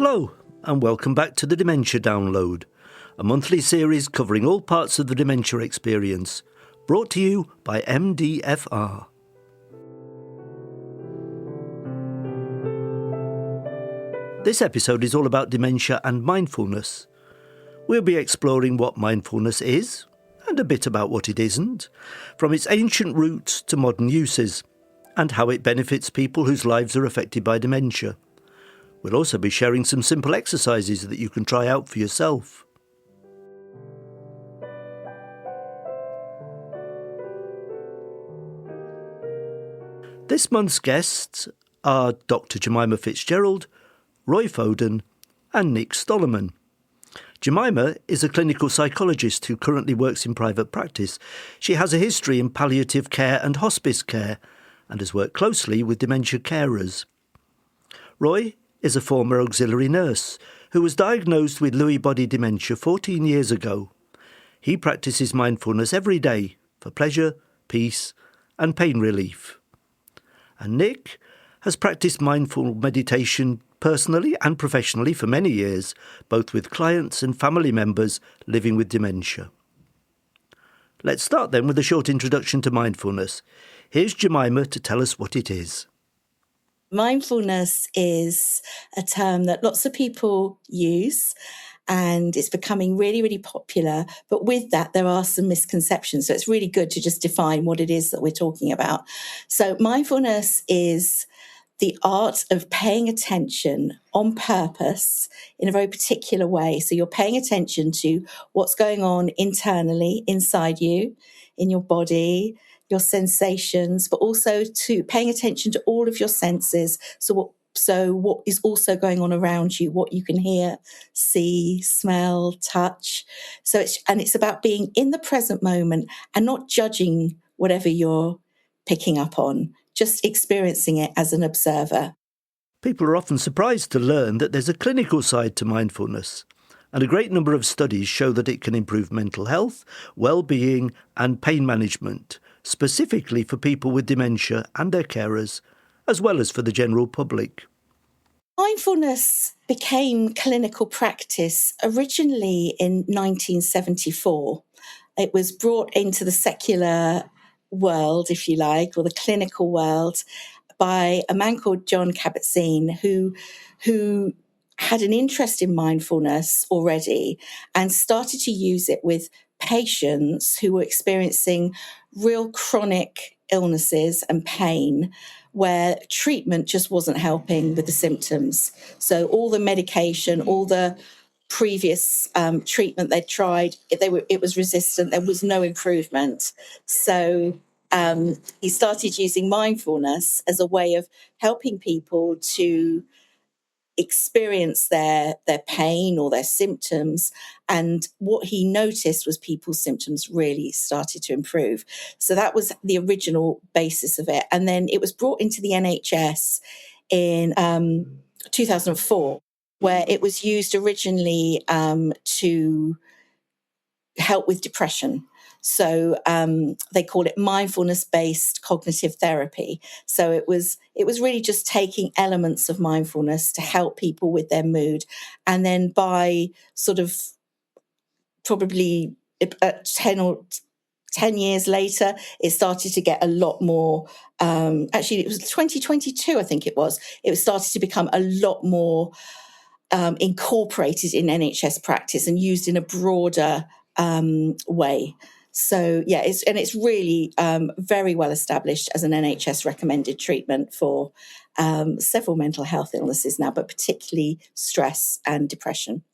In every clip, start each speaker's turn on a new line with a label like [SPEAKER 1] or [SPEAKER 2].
[SPEAKER 1] Hello, and welcome back to the Dementia Download, a monthly series covering all parts of the dementia experience, brought to you by MDFR. This episode is all about dementia and mindfulness. We'll be exploring what mindfulness is, and a bit about what it isn't, from its ancient roots to modern uses, and how it benefits people whose lives are affected by dementia. We'll also be sharing some simple exercises that you can try out for yourself. This month's guests are Dr. Gemima Fitzgerald, Roy Foden and Nick Stolerman. Gemima is a clinical psychologist who currently works in private practice. She has a history in palliative care and hospice care and has worked closely with dementia carers. Roy is a former auxiliary nurse who was diagnosed with Lewy Body dementia 14 years ago. He practices mindfulness every day for pleasure, peace and pain relief. And Nick has practiced mindful meditation personally and professionally for many years, both with clients and family members living with dementia. Let's start then with a short introduction to mindfulness. Here's Gemima to tell us what it is.
[SPEAKER 2] Mindfulness is a term that lots of people use and it's becoming really, really popular. But with that, there are some misconceptions. So it's really good to just define what it is that we're talking about. So mindfulness is the art of paying attention on purpose in a very particular way. So you're paying attention to what's going on internally, inside you, in your body, your sensations, but also to paying attention to all of your senses. So what is also going on around you, what you can hear, see, smell, touch. So it's about being in the present moment and not judging whatever you're picking up on, just experiencing it as an observer.
[SPEAKER 1] People are often surprised to learn that there's a clinical side to mindfulness, and a great number of studies show that it can improve mental health, well-being and pain management, specifically for people with dementia and their carers, as well as for the general public.
[SPEAKER 2] Mindfulness became clinical practice originally in 1974. It was brought into the secular world, if you like, or the clinical world by a man called John Kabat-Zinn, who had an interest in mindfulness already and started to use it with patients who were experiencing real chronic illnesses and pain where treatment just wasn't helping with the symptoms. So all the medication, all the previous treatment they'd tried, it was resistant. There was no improvement. So he started using mindfulness as a way of helping people to experience their pain or their symptoms. And what he noticed was people's symptoms really started to improve. So that was the original basis of it. And then it was brought into the NHS in 2004, where it was used originally to help with depression. So they call it mindfulness-based cognitive therapy. So it was really just taking elements of mindfulness to help people with their mood. And then by sort of probably 10 years later, it started to get a lot more, actually it was 2022, I think it started to become a lot more incorporated in NHS practice and used in a broader way. So yeah, it's really very well established as an NHS recommended treatment for several mental health illnesses now, but particularly stress and depression.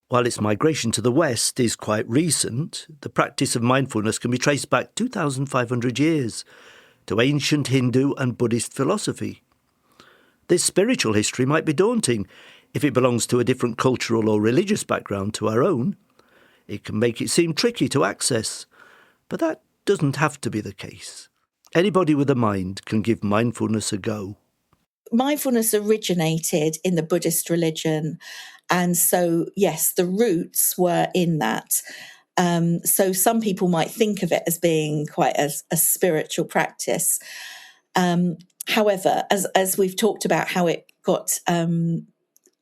[SPEAKER 1] While its migration to the West is quite recent, the practice of mindfulness can be traced back 2,500 years to ancient Hindu and Buddhist philosophy. This spiritual history might be daunting if it belongs to a different cultural or religious background to our own. It can make it seem tricky to access, but that doesn't have to be the case. Anybody with a mind can give mindfulness a go.
[SPEAKER 2] Mindfulness originated in the Buddhist religion, and so, yes, the roots were in that. So some people might think of it as being quite a spiritual practice. However, as we've talked about how it got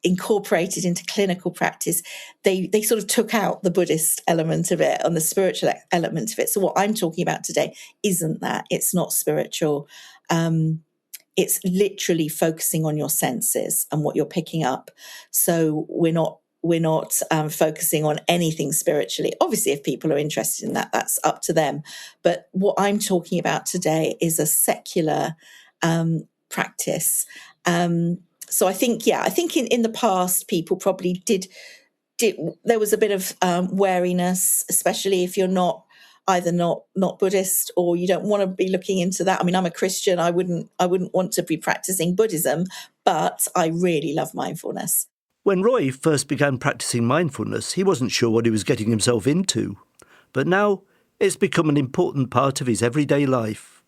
[SPEAKER 2] incorporated into clinical practice, they sort of took out the Buddhist element of it and the spiritual element of it. So what I'm talking about today isn't that. It's not spiritual. It's literally focusing on your senses and what you're picking up. So we're not focusing on anything spiritually. Obviously, if people are interested in that, that's up to them. But what I'm talking about today is a secular practice. So I think in the past, people probably did there was a bit of wariness, especially if you're either not Buddhist or you don't want to be looking into that. I mean, I'm a Christian. I wouldn't want to be practicing Buddhism, but I really love mindfulness.
[SPEAKER 1] When Roy first began practicing mindfulness, he wasn't sure what he was getting himself into. But now it's become an important part of his everyday life.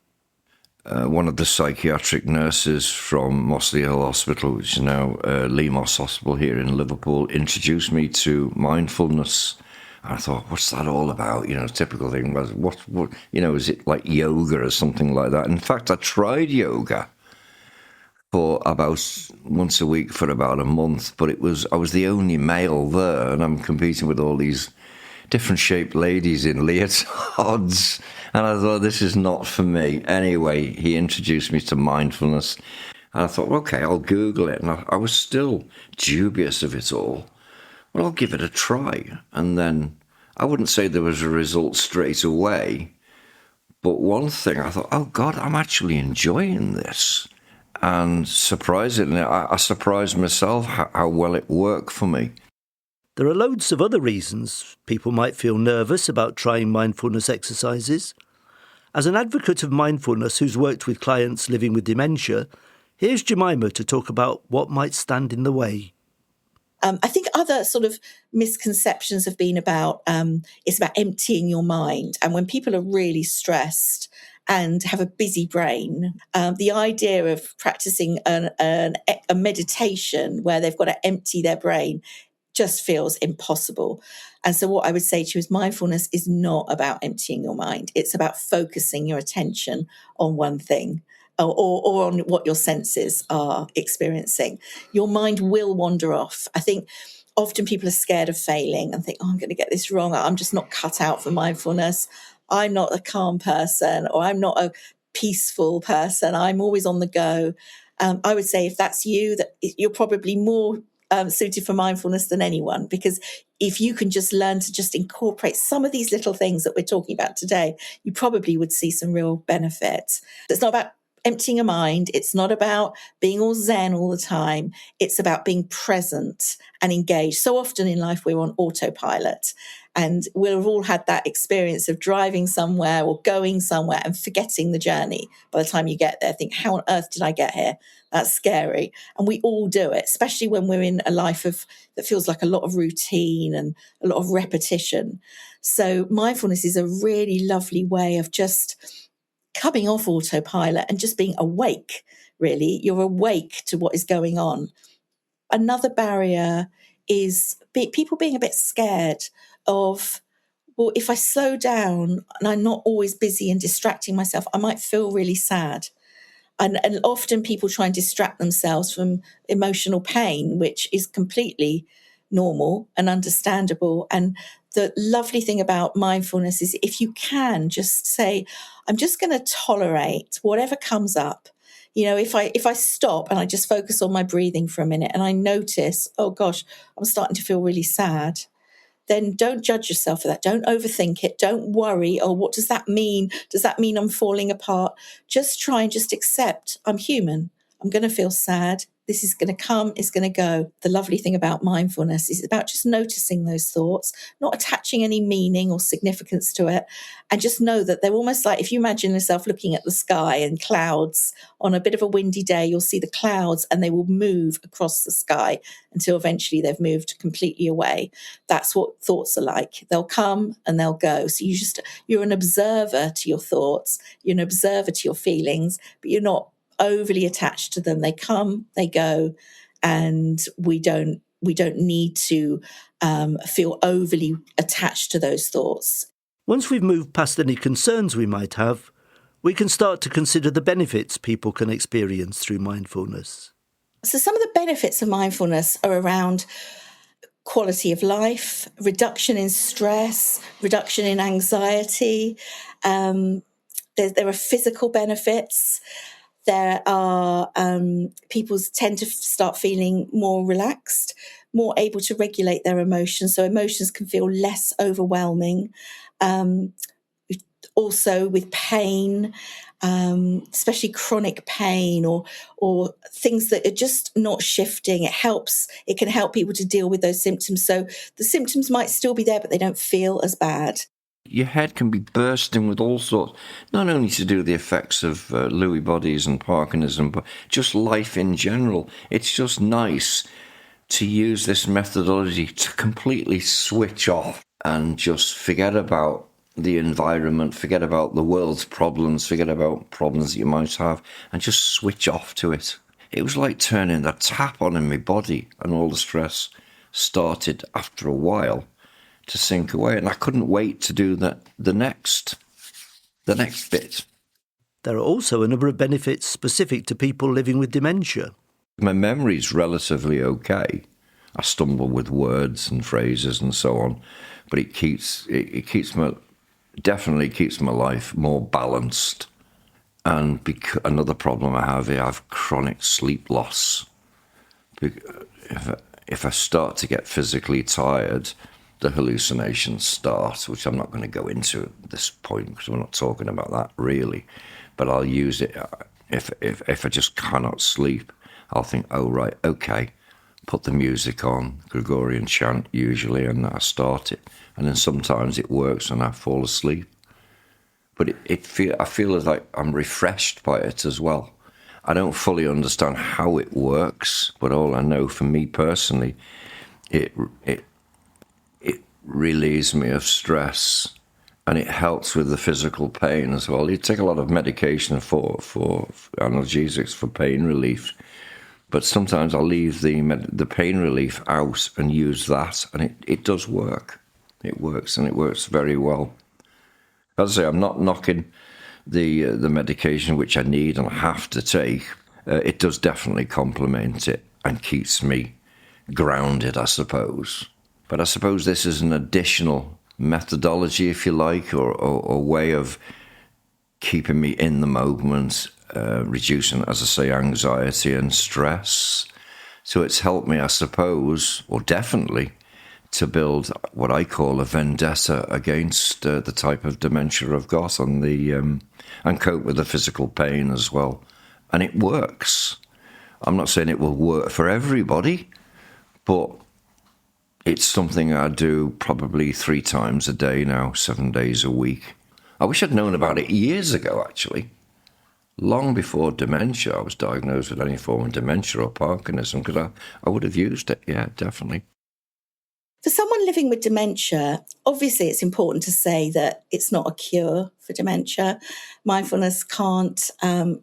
[SPEAKER 3] One of the psychiatric nurses from Mossley Hill Hospital, which is now Lemos Hospital here in Liverpool, introduced me to mindfulness. I thought, what's that all about? Typical thing was, what, is it like yoga or something like that? In fact, I tried yoga for about once a week for about a month, but I was the only male there, and I'm competing with all these different shaped ladies in leotards, and I thought, this is not for me. Anyway, he introduced me to mindfulness, and I thought, okay, I'll Google it, and I was still dubious of it all. Well, I'll give it a try, and then I wouldn't say there was a result straight away, but one thing I thought, oh God, I'm actually enjoying this. And surprisingly, I surprised myself how well it worked for me.
[SPEAKER 1] There are loads of other reasons people might feel nervous about trying mindfulness exercises. As an advocate of mindfulness who's worked with clients living with dementia, here's Gemima to talk about what might stand in the way.
[SPEAKER 2] I think other sort of misconceptions have been about it's about emptying your mind. And when people are really stressed and have a busy brain, the idea of practicing a meditation where they've got to empty their brain just feels impossible. And so what I would say to you is mindfulness is not about emptying your mind. It's about focusing your attention on one thing. Or on what your senses are experiencing. Your mind will wander off. I think often people are scared of failing and think, I'm going to get this wrong. I'm just not cut out for mindfulness. I'm not a calm person, or I'm not a peaceful person. I'm always on the go. I would say if that's you, that you're probably more suited for mindfulness than anyone, because if you can just learn to just incorporate some of these little things that we're talking about today, you probably would see some real benefits. It's not about emptying a mind. It's not about being all zen all the time. It's about being present and engaged. So often in life, we're on autopilot, and we'll have all had that experience of driving somewhere or going somewhere and forgetting the journey. By the time you get there, think, how on earth did I get here? That's scary. And we all do it, especially when we're in a life that feels like a lot of routine and a lot of repetition. So mindfulness is a really lovely way of just coming off autopilot and just being awake, really. You're awake to what is going on. Another barrier is people being a bit scared of, well, if I slow down and I'm not always busy and distracting myself, I might feel really sad. And often people try and distract themselves from emotional pain, which is completely normal and understandable. And the lovely thing about mindfulness is if you can just say, I'm just going to tolerate whatever comes up. If I stop and I just focus on my breathing for a minute and I notice, oh gosh, I'm starting to feel really sad, then don't judge yourself for that. Don't overthink it. Don't worry. Oh, what does that mean? Does that mean I'm falling apart? Just try and just accept I'm human. I'm going to feel sad. This is going to come, it's going to go. The lovely thing about mindfulness is about just noticing those thoughts, not attaching any meaning or significance to it, and just know that they're almost like, if you imagine yourself looking at the sky and clouds on a bit of a windy day, you'll see the clouds and they will move across the sky until eventually they've moved completely away. That's what thoughts are like. They'll come and they'll go. So you're an observer to your thoughts, you're an observer to your feelings, but you're not overly attached to them. They come, they go, and we don't need to feel overly attached to those thoughts.
[SPEAKER 1] Once we've moved past any concerns we might have, we can start to consider the benefits people can experience through mindfulness.
[SPEAKER 2] So some of the benefits of mindfulness are around quality of life, reduction in stress, reduction in anxiety. There are physical benefits. There are people tend to start feeling more relaxed, more able to regulate their emotions. So emotions can feel less overwhelming. Also with pain, especially chronic pain or things that are just not shifting. It can help people to deal with those symptoms. So the symptoms might still be there, but they don't feel as bad.
[SPEAKER 3] Your head can be bursting with all sorts, not only to do with the effects of Lewy bodies and Parkinsonism, but just life in general. It's just nice to use this methodology to completely switch off and just forget about the environment, forget about the world's problems, forget about problems that you might have, and just switch off to it. It was like turning the tap on in my body, and all the stress started after a while to sink away, and I couldn't wait to do the next bit.
[SPEAKER 1] There are also a number of benefits specific to people living with dementia.
[SPEAKER 3] My memory's relatively okay. I stumble with words and phrases and so on, but it definitely keeps my life more balanced. And another problem I have chronic sleep loss. If I start to get physically tired, the hallucinations start, which I'm not going to go into at this point because we're not talking about that really. But I'll use it if I just cannot sleep. I'll think, oh right, okay, put the music on, Gregorian chant usually, and I start it. And then sometimes it works and I fall asleep. But I feel as like I'm refreshed by it as well. I don't fully understand how it works, but all I know for me personally, it relieves me of stress, and it helps with the physical pain as well. You take a lot of medication for analgesics for pain relief, but sometimes I'll leave the pain relief out and use that, and it does work. It works, and it works very well. As I say, I'm not knocking the medication which I need and have to take. It does definitely complement it and keeps me grounded, I suppose. But I suppose this is an additional methodology, if you like, or way of keeping me in the moment, reducing, as I say, anxiety and stress. So it's helped me, I suppose, or definitely, to build what I call a vendetta against the type of dementia I've got and cope with the physical pain as well. And it works. I'm not saying it will work for everybody, but it's something I do probably 3 times a day now, 7 days a week. I wish I'd known about it years ago, actually. Long before dementia, I was diagnosed with any form of dementia or Parkinsonism, because I would have used it, yeah, definitely.
[SPEAKER 2] For someone living with dementia, obviously it's important to say that it's not a cure for dementia. Mindfulness can't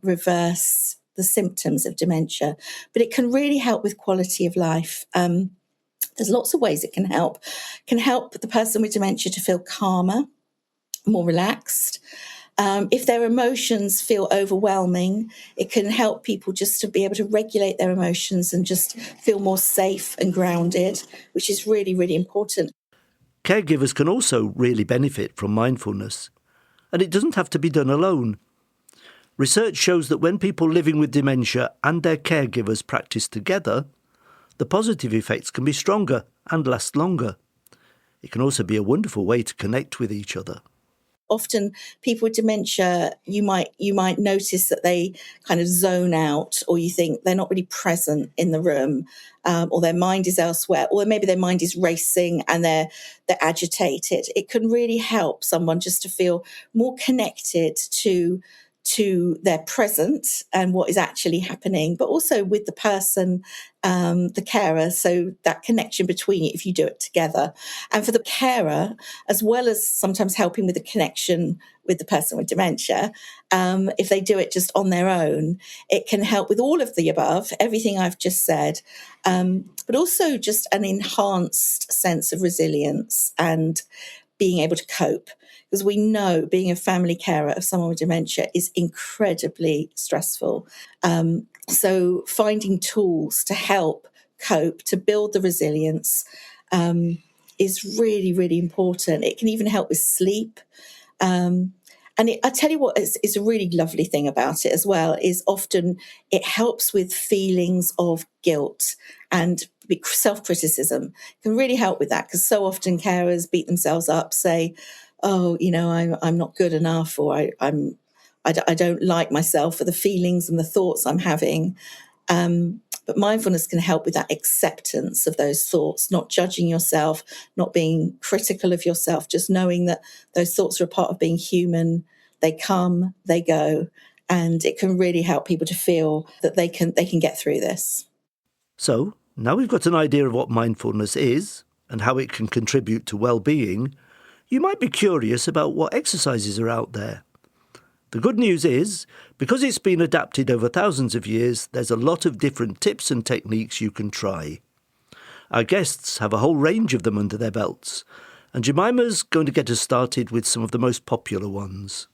[SPEAKER 2] reverse the symptoms of dementia, but it can really help with quality of life. There's lots of ways it can help. It can help the person with dementia to feel calmer, more relaxed. If their emotions feel overwhelming, it can help people just to be able to regulate their emotions and just feel more safe and grounded, which is really, really important.
[SPEAKER 1] Caregivers can also really benefit from mindfulness, and it doesn't have to be done alone. Research shows that when people living with dementia and their caregivers practice together, the positive effects can be stronger and last longer. It can also be a wonderful way to connect with each other.
[SPEAKER 2] Often people with dementia, you might notice that they kind of zone out, or you think they're not really present in the room, or their mind is elsewhere, or maybe their mind is racing and they're agitated. It can really help someone just to feel more connected to their present and what is actually happening, but also with the person, the carer, so that connection between you if you do it together. And for the carer, as well as sometimes helping with the connection with the person with dementia, if they do it just on their own, it can help with all of the above, everything I've just said, but also just an enhanced sense of resilience and being able to cope. Because we know being a family carer of someone with dementia is incredibly stressful. So finding tools to help cope, to build the resilience, is really, really important. It can even help with sleep. I tell you what is a really lovely thing about it as well, is often it helps with feelings of guilt and self-criticism. Can really help with that, because so often carers beat themselves up, say, oh, I'm not good enough, or I don't like myself for the feelings and the thoughts I'm having. But mindfulness can help with that acceptance of those thoughts, not judging yourself, not being critical of yourself, just knowing that those thoughts are a part of being human. They come, they go, and it can really help people to feel that they can get through this.
[SPEAKER 1] So, now we've got an idea of what mindfulness is and how it can contribute to well-being, you might be curious about what exercises are out there. The good news is, because it's been adapted over thousands of years, there's a lot of different tips and techniques you can try. Our guests have a whole range of them under their belts, and Jemima's going to get us started with some of the most popular ones.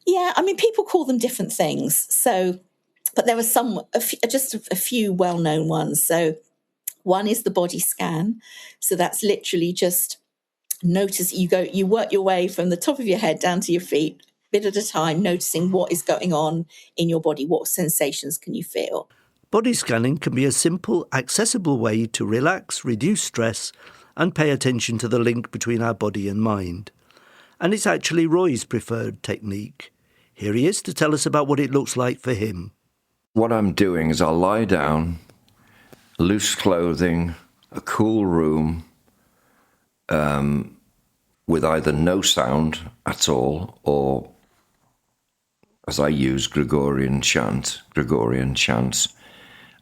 [SPEAKER 2] Yeah, people call them different things. But there are just a few well-known ones. So one is the body scan. So that's literally just notice, you work your way from the top of your head down to your feet, bit at a time, noticing what is going on in your body, what sensations can you feel.
[SPEAKER 1] Body scanning can be a simple, accessible way to relax, reduce stress, and pay attention to the link between our body and mind. And it's actually Roy's preferred technique. Here he is to tell us about what it looks like for him.
[SPEAKER 3] What I'm doing is I'll lie down, loose clothing, a cool room, with either no sound at all, or as I use Gregorian chants,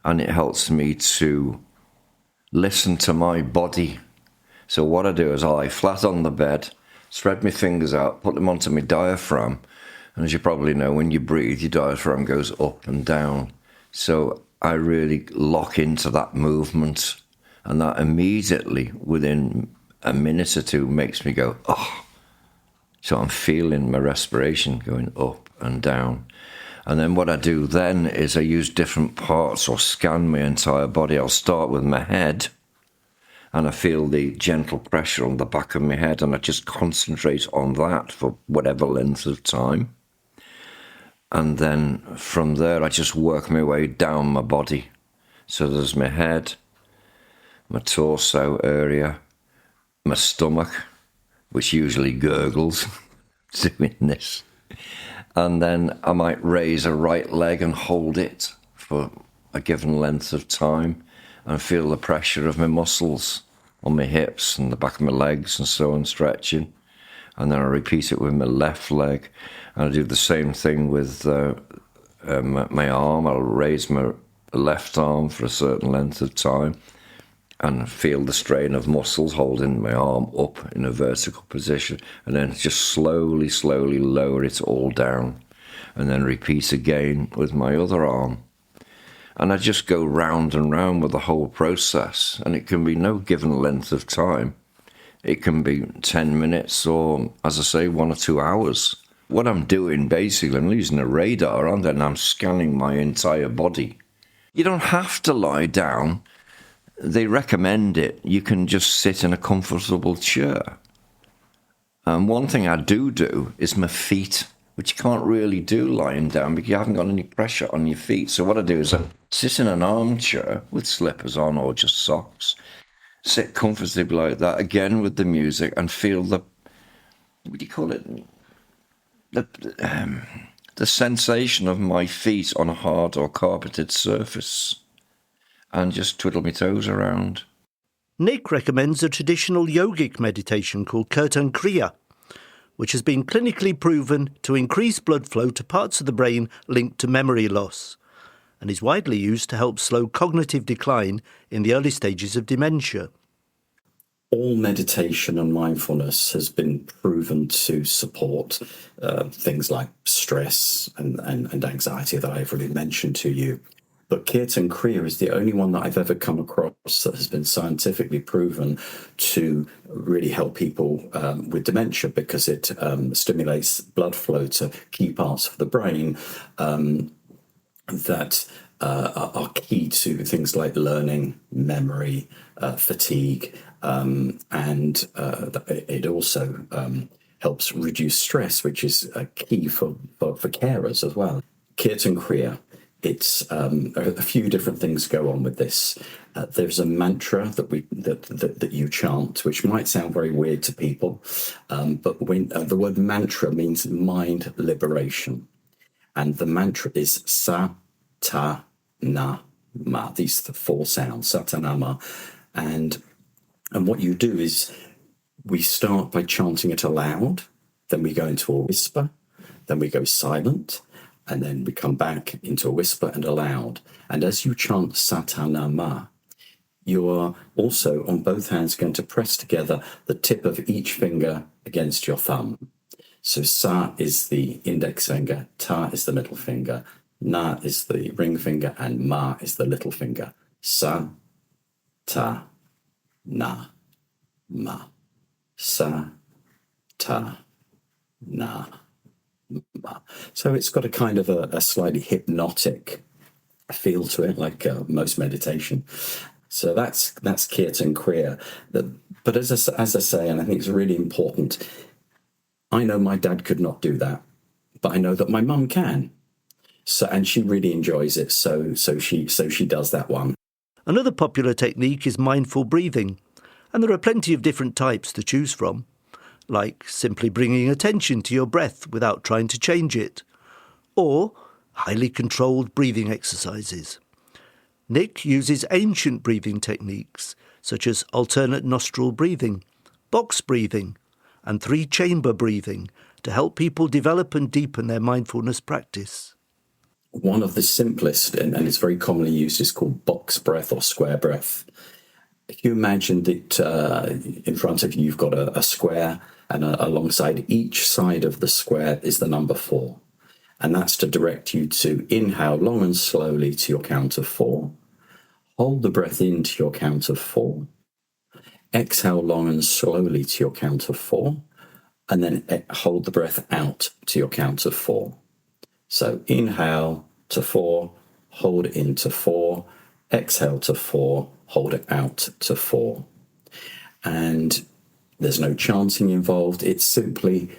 [SPEAKER 3] and it helps me to listen to my body. So what I do is I lie flat on the bed, spread my fingers out, put them onto my diaphragm, and as you probably know, when you breathe, your diaphragm goes up and down. So I really lock into that movement, and that immediately, within a minute or two, makes me go, oh. So I'm feeling my respiration going up and down. And then what I do then is I use different parts or scan my entire body. I'll start with my head, and I feel the gentle pressure on the back of my head, and I just concentrate on that for whatever length of time. And then from there, I just work my way down my body. So there's my head, my torso area, my stomach, which usually gurgles doing this. And then I might raise a right leg and hold it for a given length of time and feel the pressure of my muscles on my hips and the back of my legs and so on, stretching. And then I repeat it with my left leg. And I do the same thing with my arm. I'll raise my left arm for a certain length of time and feel the strain of muscles holding my arm up in a vertical position, and then just slowly lower it all down, and then repeat again with my other arm. And I just go round and round with the whole process, and it can be no given length of time. It can be 10 minutes or, as I say, 1 or 2 hours. What I'm doing, basically, I'm using a radar, and then I'm scanning my entire body. You don't have to lie down. They recommend it. You can just sit in a comfortable chair. And one thing I do is my feet, which you can't really do lying down because you haven't got any pressure on your feet. So what I do is I sit in an armchair with slippers on or just socks, sit comfortably like that, again with the music, and feel the, what do you call it? The sensation of my feet on a hard or carpeted surface, and just twiddle my toes around.
[SPEAKER 1] Nick recommends a traditional yogic meditation called Kirtan Kriya, which has been clinically proven to increase blood flow to parts of the brain linked to memory loss, and is widely used to help slow cognitive decline in the early stages of dementia.
[SPEAKER 4] All meditation and mindfulness has been proven to support things like stress and anxiety that I've already mentioned to you. But Kirtan Kriya is the only one that I've ever come across that has been scientifically proven to really help people with dementia, because it stimulates blood flow to key parts of the brain, that are key to things like learning, memory, fatigue, and it also helps reduce stress, which is key for carers as well. Kirtan Kriya. It's a few different things go on with this. There's a mantra that you chant, which might sound very weird to people, but when the word mantra means mind liberation, and the mantra is sa ta na ma. These are the four sounds, sa ta na ma, and what you do is we start by chanting it aloud, then we go into a whisper, then we go silent, and then we come back into a whisper and a loud. And as you chant Satanama, you are also on both hands going to press together the tip of each finger against your thumb. So Sa is the index finger, Ta is the middle finger, Na is the ring finger, and Ma is the little finger. Sa, Ta, Na, Ma. Sa, Ta, Na. So it's got a kind of a slightly hypnotic feel to it, like most meditation. So that's Kirtan Kriya. But as I say, and I think it's really important, I know my dad could not do that, but I know that my mum can. So, and she really enjoys it. So she does that one.
[SPEAKER 1] Another popular technique is mindful breathing, and there are plenty of different types to choose from, like simply bringing attention to your breath without trying to change it, or highly controlled breathing exercises. Nick uses ancient breathing techniques, such as alternate nostril breathing, box breathing, and three-chamber breathing to help people develop and deepen their mindfulness practice.
[SPEAKER 4] One of the simplest, and it's very commonly used, is called box breath or square breath. If you imagine that in front of you you've got a square, and alongside each side of the square is the number 4. And that's to direct you to inhale long and slowly to your count of 4. Hold the breath in to your count of 4. Exhale long and slowly to your count of 4. And then hold the breath out to your count of 4. So inhale to 4, hold it in to 4, exhale to 4, hold it out to 4. And there's no chanting involved. It's simply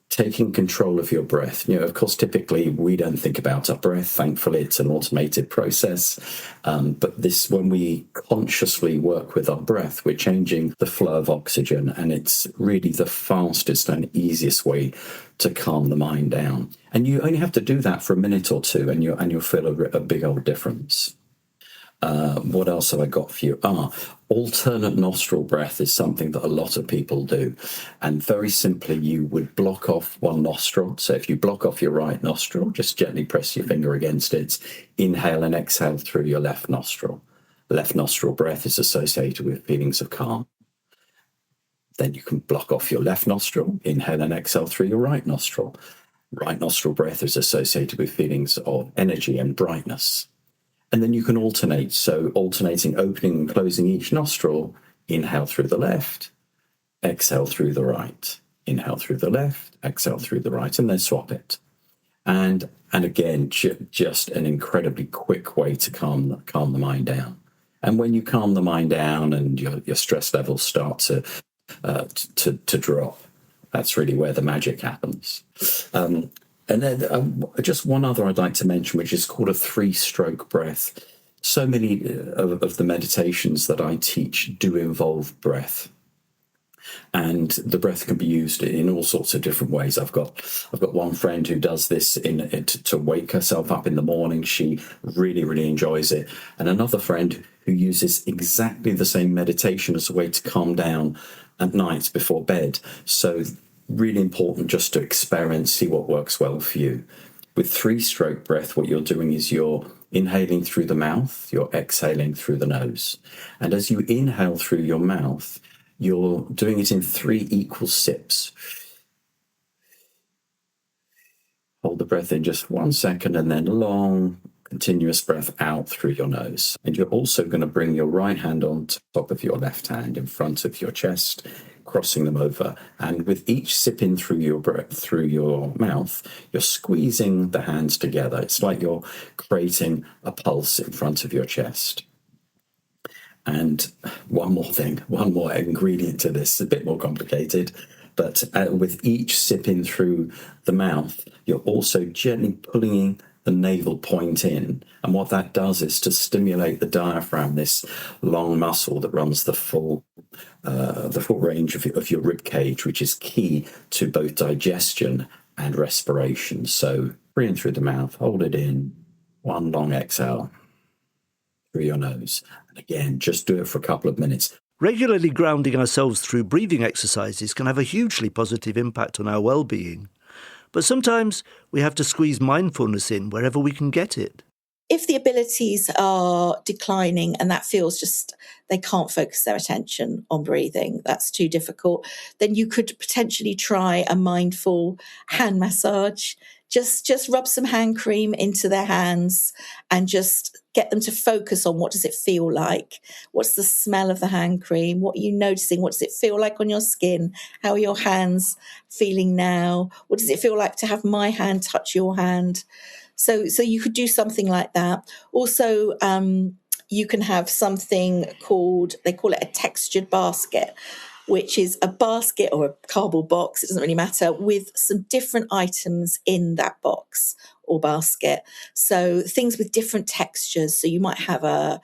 [SPEAKER 4] taking control of your breath. Of course, typically we don't think about our breath. Thankfully, it's an automated process. But when we consciously work with our breath, we're changing the flow of oxygen, and it's really the fastest and easiest way to calm the mind down. And you only have to do that for a minute or two, and you'll feel a big old difference. What else have I got for you? Alternate nostril breath is something that a lot of people do. And very simply, you would block off one nostril. So if you block off your right nostril, just gently press your finger against it. Inhale and exhale through your left nostril. Left nostril breath is associated with feelings of calm. Then you can block off your left nostril. Inhale and exhale through your right nostril. Right nostril breath is associated with feelings of energy and brightness. And then you can alternate. So alternating opening and closing each nostril, inhale through the left, exhale through the right. Inhale through the left, exhale through the right, and then swap it. And again, just an incredibly quick way to calm the mind down. And when you calm the mind down and your stress levels start to drop, that's really where the magic happens. And then just one other I'd like to mention, which is called a 3-stroke breath. So many of the meditations that I teach do involve breath. And the breath can be used in all sorts of different ways. I've got one friend who does this to wake herself up in the morning. She really, really enjoys it. And another friend who uses exactly the same meditation as a way to calm down at night before bed. So really important just to experiment, see what works well for you. With 3-stroke breath, what you're doing is you're inhaling through the mouth, you're exhaling through the nose. And as you inhale through your mouth, you're doing it in 3 equal sips. Hold the breath in just 1 second and then long, continuous breath out through your nose. And you're also going to bring your right hand on top of your left hand in front of your chest. crossing them over. And with each sip in through your mouth, you're squeezing the hands together. It's like you're creating a pulse in front of your chest. And one more ingredient to this, a bit more complicated, but with each sip in through the mouth, you're also gently pulling the navel point in. And what that does is to stimulate the diaphragm, this long muscle that runs the full range of your rib cage, which is key to both digestion and respiration. So breathe in through the mouth, hold it in, one long exhale through your nose. And again, just do it for a couple of minutes.
[SPEAKER 1] Regularly grounding ourselves through breathing exercises can have a hugely positive impact on our well-being. But sometimes we have to squeeze mindfulness in wherever we can get it.
[SPEAKER 2] If the abilities are declining and that feels just they can't focus their attention on breathing, that's too difficult, then you could potentially try a mindful hand massage. Just rub some hand cream into their hands and just get them to focus on what does it feel like? What's the smell of the hand cream? What are you noticing? What does it feel like on your skin? How are your hands feeling now? What does it feel like to have my hand touch your hand? So you could do something like that. Also, you can have something they call it a textured basket, which is a basket or a cardboard box, it doesn't really matter, with some different items in that box or basket. So things with different textures. So you might have a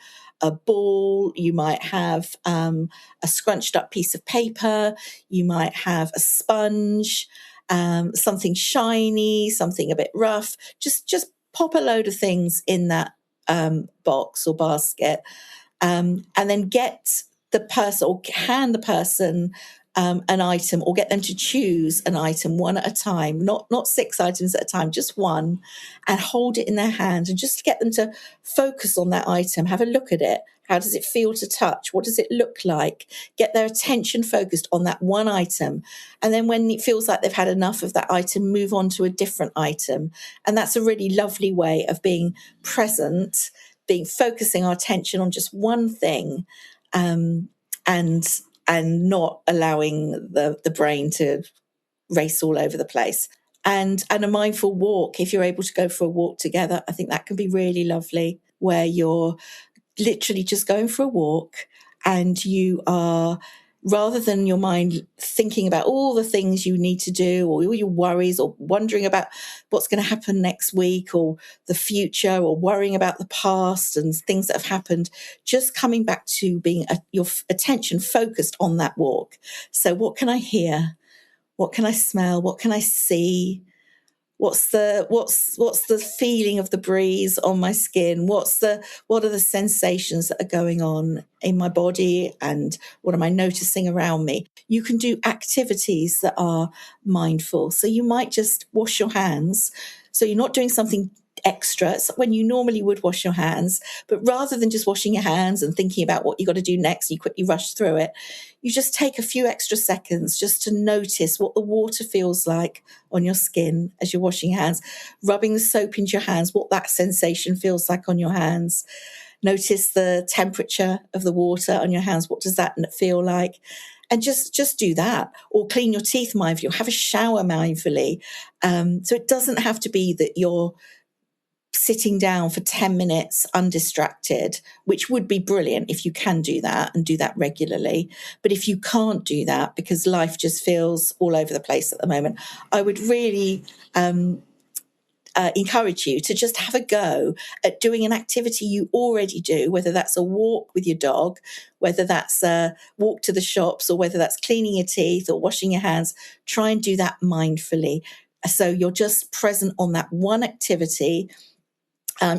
[SPEAKER 2] ball, you might have a scrunched up piece of paper, you might have a sponge, something shiny, something a bit rough. Just pop a load of things in that box or basket, and then get the person or hand the person an item, or get them to choose an item one at a time, not 6 items at a time, just one, and hold it in their hand and just get them to focus on that item, have a look at it. How does it feel to touch? What does it look like? Get their attention focused on that one item. And then when it feels like they've had enough of that item, move on to a different item. And that's a really lovely way of being present, focusing our attention on just one thing, and not allowing the brain to race all over the place. And a mindful walk, if you're able to go for a walk together, I think that can be really lovely, where you're literally just going for a walk and you are, rather than your mind thinking about all the things you need to do or all your worries or wondering about what's going to happen next week or the future or worrying about the past and things that have happened, just coming back to being your attention focused on that walk. So what can I hear? What can I smell? What can I see? What's the feeling of the breeze on my skin? What are the sensations that are going on in my body, and what am I noticing around me? You can do activities that are mindful. So you might just wash your hands. So you're not doing something extra. It's when you normally would wash your hands, but rather than just washing your hands and thinking about what you got to do next, you quickly rush through it. You just take a few extra seconds just to notice what the water feels like on your skin as you're washing your hands, rubbing the soap into your hands, what that sensation feels like on your hands. Notice the temperature of the water on your hands. What does that feel like? And just do that. Or clean your teeth mindfully, or have a shower mindfully. So it doesn't have to be that you're sitting down for 10 minutes undistracted, which would be brilliant if you can do that and do that regularly. But if you can't do that because life just feels all over the place at the moment, I would really encourage you to just have a go at doing an activity you already do, whether that's a walk with your dog, whether that's a walk to the shops, or whether that's cleaning your teeth or washing your hands. Try and do that mindfully. So you're just present on that one activity.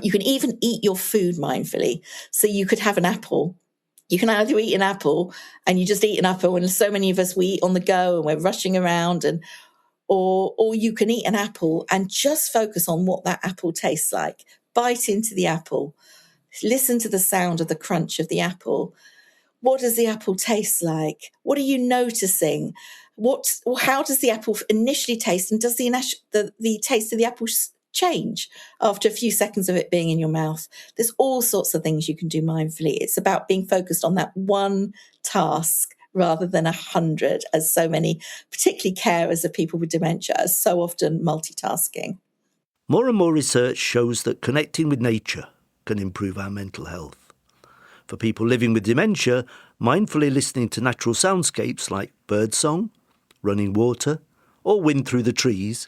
[SPEAKER 2] You can even eat your food mindfully. So you could have an apple. You can either eat an apple and you just eat an apple, and so many of us, we eat on the go and we're rushing around, or you can eat an apple and just focus on what that apple tastes like. Bite into the apple. Listen to the sound of the crunch of the apple. What does the apple taste like? What are you noticing? How does the apple initially taste, and does the taste of the apple change after a few seconds of it being in your mouth? There's all sorts of things you can do mindfully. It's about being focused on that one task rather than 100, as so many, particularly carers of people with dementia, are so often multitasking.
[SPEAKER 1] More and more research shows that connecting with nature can improve our mental health. For people living with dementia, mindfully listening to natural soundscapes like birdsong, running water, or wind through the trees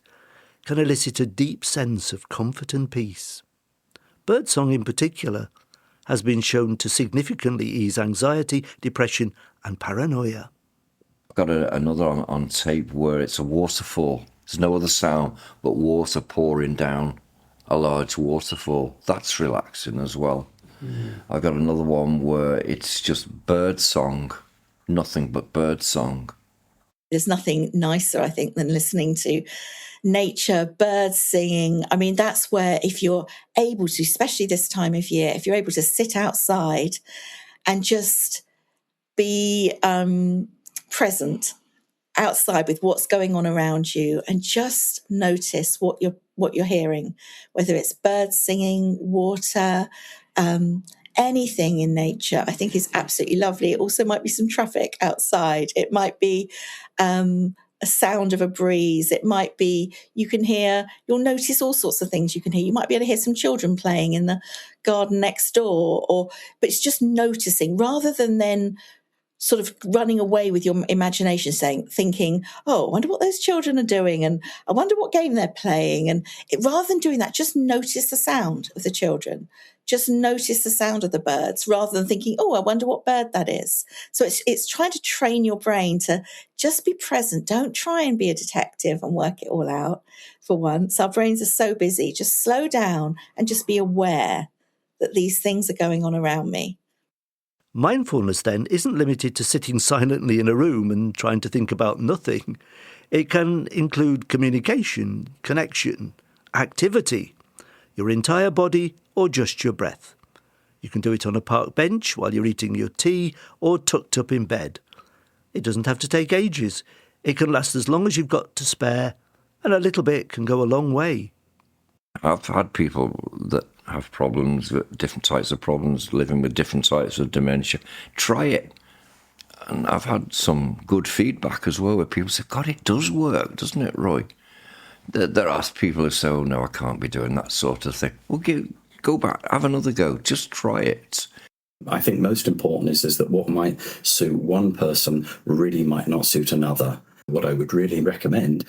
[SPEAKER 1] can elicit a deep sense of comfort and peace. Birdsong in particular has been shown to significantly ease anxiety, depression and paranoia.
[SPEAKER 3] I've got another on tape where it's a waterfall. There's no other sound but water pouring down a large waterfall. That's relaxing as well. I've got another one where it's just bird song, nothing but bird song.
[SPEAKER 2] There's nothing nicer, I think, than listening to nature, birds singing. I mean, that's where, if you're able to, especially this time of year, if you're able to sit outside and just be present outside with what's going on around you and just notice what you're hearing, whether it's birds singing, water, anything in nature, I think is absolutely lovely. It also might be some traffic outside. It might be a sound of a breeze. It might be, you'll notice all sorts of things you can hear. You might be able to hear some children playing in the garden next door, but it's just noticing rather than then sort of running away with your imagination, thinking, oh, I wonder what those children are doing, and I wonder what game they're playing. And rather than doing that, just notice the sound of the children. Just notice the sound of the birds, rather than thinking, oh, I wonder what bird that is. So it's trying to train your brain to just be present. Don't try and be a detective and work it all out for once. Our brains are so busy. Just slow down and just be aware that these things are going on around me.
[SPEAKER 1] Mindfulness, then, isn't limited to sitting silently in a room and trying to think about nothing. It can include communication, connection, activity, your entire body, or just your breath. You can do it on a park bench while you're eating your tea or tucked up in bed. It doesn't have to take ages. It can last as long as you've got to spare, and a little bit can go a long way.
[SPEAKER 3] I've had people that have problems, different types of problems, living with different types of dementia. Try it. And I've had some good feedback as well, where people say, God, it does work, doesn't it, Roy? There are people who say, oh, no, I can't be doing that sort of thing. Well, go back, have another go, just try it.
[SPEAKER 4] I think most important is that what might suit one person really might not suit another. What I would really recommend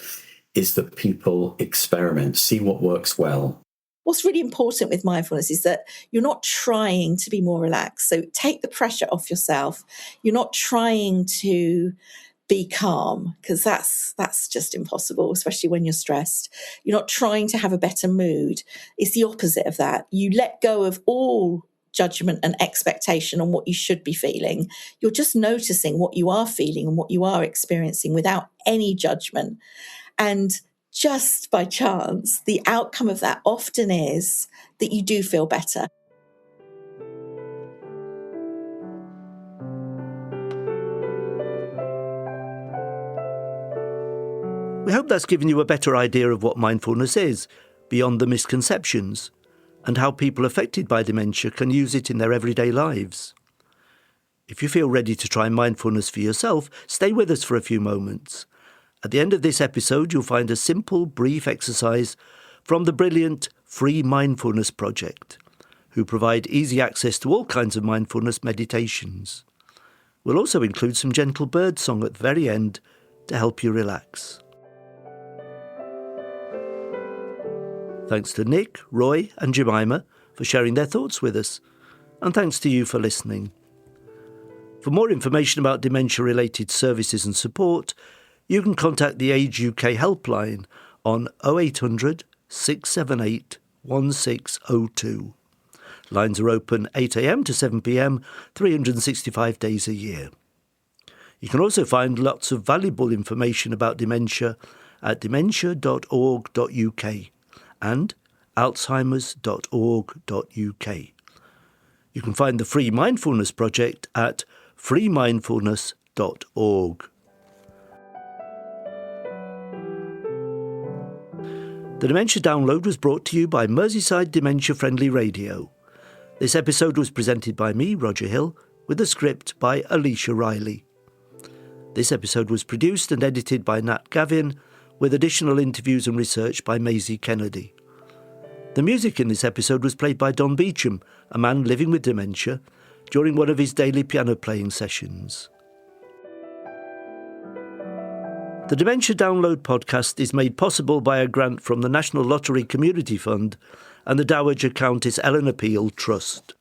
[SPEAKER 4] is that people experiment, see what works well.
[SPEAKER 2] What's really important with mindfulness is that you're not trying to be more relaxed. So take the pressure off yourself. You're not trying to be calm, because that's just impossible, especially when you're stressed. You're not trying to have a better mood. It's the opposite of that. You let go of all judgment and expectation on what you should be feeling. You're just noticing what you are feeling and what you are experiencing without any judgment. And just by chance, the outcome of that often is that you do feel better.
[SPEAKER 1] We hope that's given you a better idea of what mindfulness is, beyond the misconceptions, and how people affected by dementia can use it in their everyday lives. If you feel ready to try mindfulness for yourself, stay with us for a few moments. At the end of this episode, you'll find a simple, brief exercise from the brilliant Free Mindfulness Project, who provide easy access to all kinds of mindfulness meditations. We'll also include some gentle bird song at the very end to help you relax. Thanks to Nick, Roy and Gemima for sharing their thoughts with us, and thanks to you for listening. For more information about dementia-related services and support, you can contact the Age UK helpline on 0800 678 1602. Lines are open 8 a.m. to 7 p.m, 365 days a year. You can also find lots of valuable information about dementia at dementia.org.uk and alzheimers.org.uk. You can find the Free Mindfulness Project at freemindfulness.org. The Dementia Download was brought to you by Merseyside Dementia Friendly Radio. This episode was presented by me, Roger Hill, with a script by Alisha Riley. This episode was produced and edited by Nat Gavin, with additional interviews and research by Maisie Kennedy. The music in this episode was played by Don Beacham, a man living with dementia, during one of his daily piano playing sessions. The Dementia Download podcast is made possible by a grant from the National Lottery Community Fund and the Dowager Countess Eleanor Peel Trust.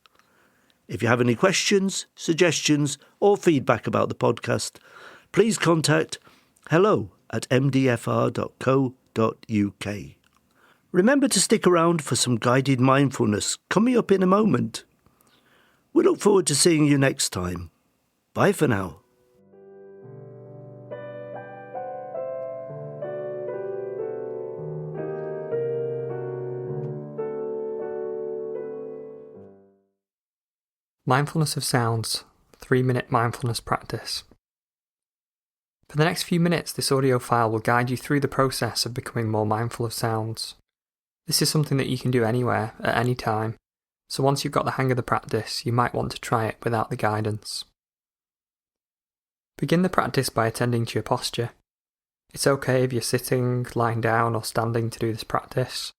[SPEAKER 1] If you have any questions, suggestions or feedback about the podcast, please contact hello@mdfr.co.uk. Remember to stick around for some guided mindfulness coming up in a moment. We look forward to seeing you next time. Bye for now.
[SPEAKER 5] Mindfulness of Sounds, 3-minute mindfulness practice. For the next few minutes, this audio file will guide you through the process of becoming more mindful of sounds. This is something that you can do anywhere, at any time, so once you've got the hang of the practice, you might want to try it without the guidance. Begin the practice by attending to your posture. It's okay if you're sitting, lying down or standing to do this practice,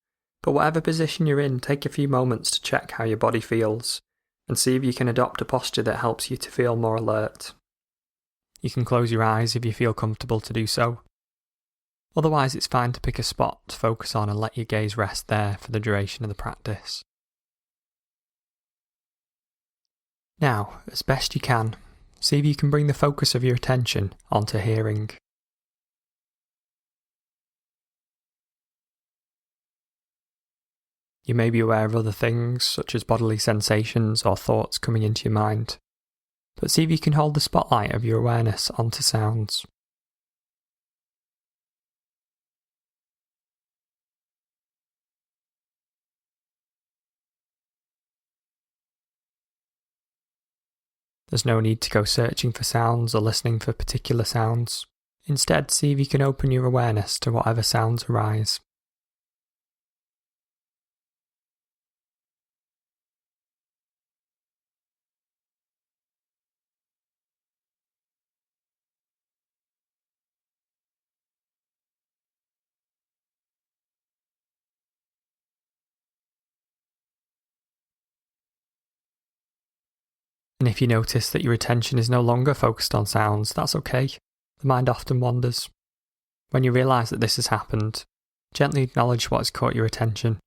[SPEAKER 5] but whatever position you're in, take a few moments to check how your body feels, and see if you can adopt a posture that helps you to feel more alert. You can close your eyes if you feel comfortable to do so. Otherwise, it's fine to pick a spot to focus on and let your gaze rest there for the duration of the practice. Now, as best you can, see if you can bring the focus of your attention onto hearing. You may be aware of other things, such as bodily sensations or thoughts coming into your mind, but see if you can hold the spotlight of your awareness onto sounds. There's no need to go searching for sounds or listening for particular sounds. Instead, see if you can open your awareness to whatever sounds arise. And if you notice that your attention is no longer focused on sounds, that's okay. The mind often wanders. When you realise that this has happened, gently acknowledge what has caught your attention,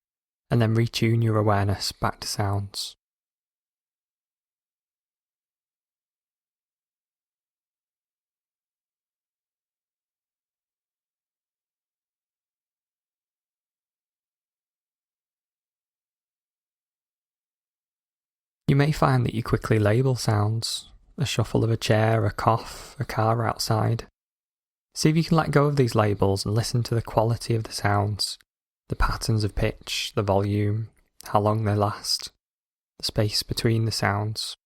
[SPEAKER 5] and then retune your awareness back to sounds. You may find that you quickly label sounds, a shuffle of a chair, a cough, a car outside. See if you can let go of these labels and listen to the quality of the sounds, the patterns of pitch, the volume, how long they last, the space between the sounds.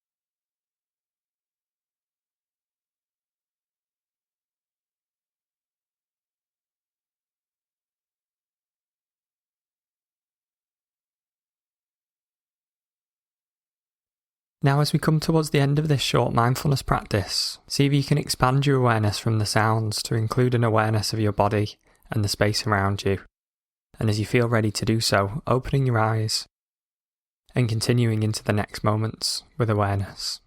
[SPEAKER 5] Now, as we come towards the end of this short mindfulness practice, see if you can expand your awareness from the sounds to include an awareness of your body and the space around you. And as you feel ready to do so, opening your eyes and continuing into the next moments with awareness.